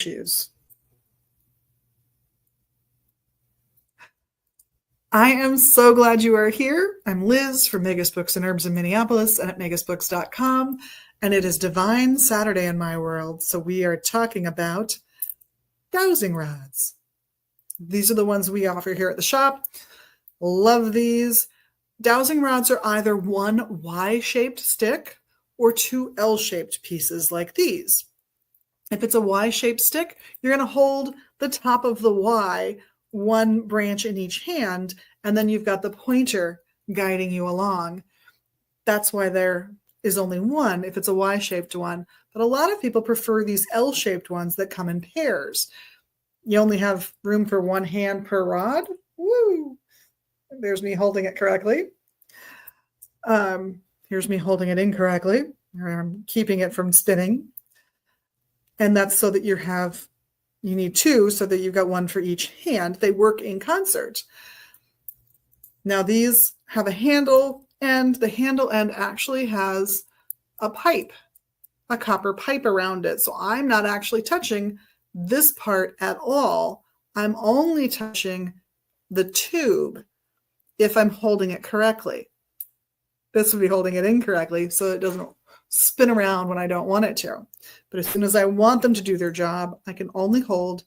issues. I am so glad you are here. I'm Liz from Magus Books and Herbs in Minneapolis and at magusbooks.com, and it is Divine Saturday in my world. So we are talking about dowsing rods. These are the ones we offer here at the shop. Love these. Dowsing rods are either one Y-shaped stick or two L-shaped pieces like these. If it's a Y-shaped stick, you're going to hold the top of the Y, one branch in each hand, and then you've got the pointer guiding you along. That's why there is only one if it's a Y-shaped one. But a lot of people prefer these L-shaped ones that come in pairs. You only have room for one hand per rod. Woo! There's me holding it correctly. Here's me holding it incorrectly. I'm keeping it from spinning. And that's so that you need two so that you've got one for each hand. They work in concert. Now these have a handle, and the handle end actually has a pipe, a copper pipe around it. So I'm not actually touching this part at all. I'm only touching the tube if I'm holding it correctly. This would be holding it incorrectly, so it doesn't spin around when I don't want it to. But as soon as I want them to do their job, I can only hold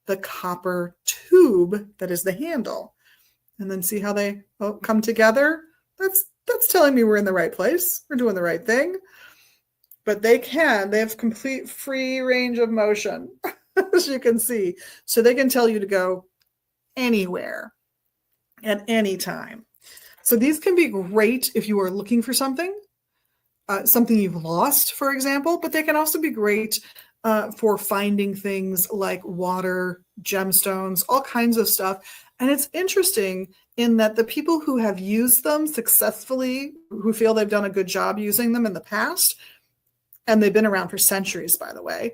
the copper tube that is the handle. And then see how they come together? That's telling me we're in the right place. We're doing the right thing. But they have complete free range of motion, as you can see. So they can tell you to go anywhere at any time. So these can be great if you are looking for something you've lost, for example, but they can also be great for finding things like water, gemstones, all kinds of stuff. And it's interesting in that the people who have used them successfully, who feel they've done a good job using them in the past, and they've been around for centuries, by the way,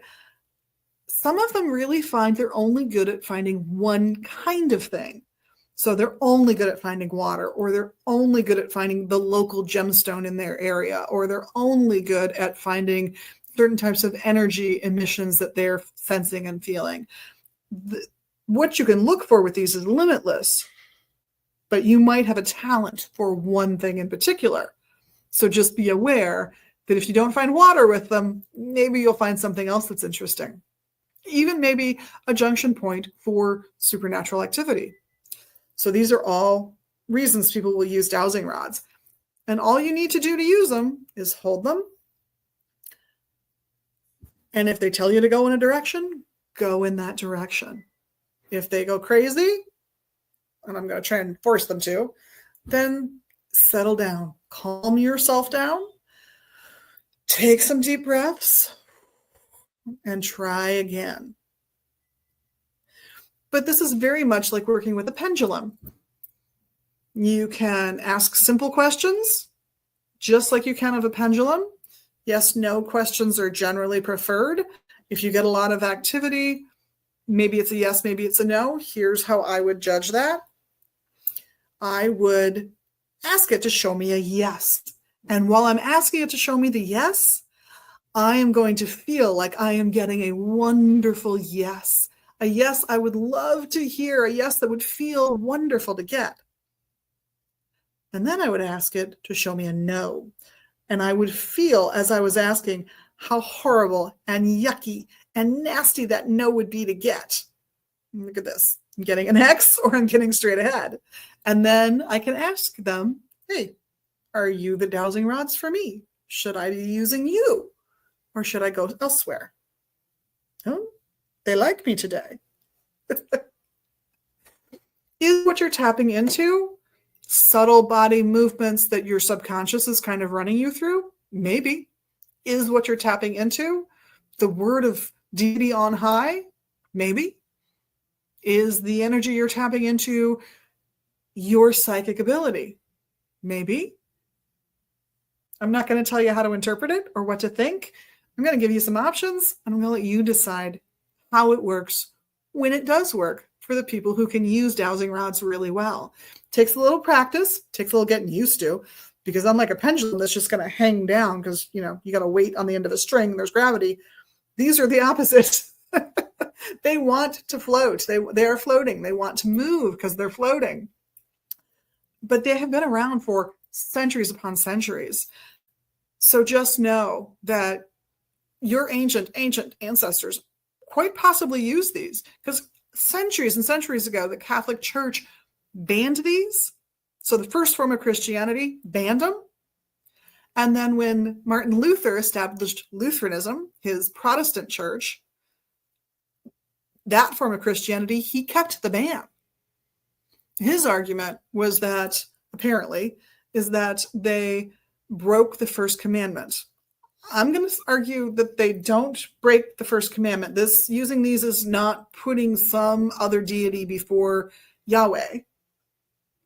some of them really find they're only good at finding one kind of thing. So they're only good at finding water, or they're only good at finding the local gemstone in their area, or they're only good at finding certain types of energy emissions that they're sensing and feeling. What you can look for with these is limitless, but you might have a talent for one thing in particular. So just be aware that if you don't find water with them, maybe you'll find something else that's interesting. Even maybe a junction point for supernatural activity. So these are all reasons people will use dowsing rods. And all you need to do to use them is hold them. And if they tell you to go in a direction, go in that direction. If they go crazy, and I'm going to try and force them to, then settle down. Calm yourself down. Take some deep breaths and try again. But this is very much like working with a pendulum. You can ask simple questions, just like you can of a pendulum. Yes, no questions are generally preferred. If you get a lot of activity, maybe it's a yes, maybe it's a no. Here's how I would judge that. I would ask it to show me a yes. And while I'm asking it to show me the yes, I am going to feel like I am getting a wonderful yes. A yes I would love to hear, a yes that would feel wonderful to get. And then I would ask it to show me a no. And I would feel, as I was asking, how horrible and yucky and nasty that no would be to get. Look at this. I'm getting an X or I'm getting straight ahead. And then I can ask them, hey, are you the dowsing rods for me? Should I be using you? Or should I go elsewhere? Oh, they like me today. Is what you're tapping into subtle body movements that your subconscious is kind of running you through? Maybe. Is what you're tapping into the word of deity on high? Maybe. Is the energy you're tapping into your psychic ability? Maybe. I'm not going to tell you how to interpret it or what to think. I'm going to give you some options, and I'm going to let you decide how it works when it does work for the people who can use dowsing rods really well. Takes a little practice, takes a little getting used to, because unlike a pendulum that's just going to hang down because, you got a weight on the end of a string, there's gravity. These are the opposite. They want to float. They are floating. They want to move because they're floating. But they have been around for centuries upon centuries. So just know that your ancient ancestors quite possibly used these, because centuries and centuries ago, the Catholic Church banned these. So the first form of Christianity banned them. And then when Martin Luther established Lutheranism, his Protestant church, that form of Christianity, he kept the ban. His argument was that, apparently, is that they broke the first commandment. I'm going to argue that they don't break the first commandment. Using these is not putting some other deity before Yahweh,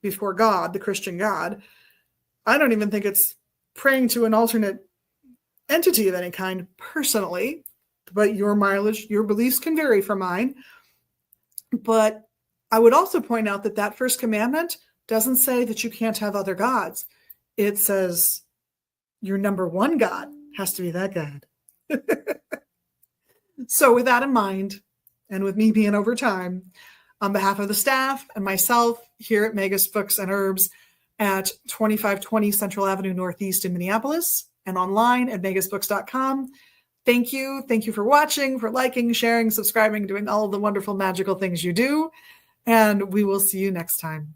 before God, the Christian God. I don't even think it's praying to an alternate entity of any kind, personally, but your mileage, your beliefs can vary from mine. But I would also point out that first commandment doesn't say that you can't have other gods. It says your number one God has to be that God. So with that in mind, and with me being over time, on behalf of the staff and myself here at Magus Books and Herbs at 2520 Central Avenue Northeast in Minneapolis, and online at magusbooks.com, thank you. Thank you for watching, for liking, sharing, subscribing, doing all of the wonderful magical things you do. And we will see you next time.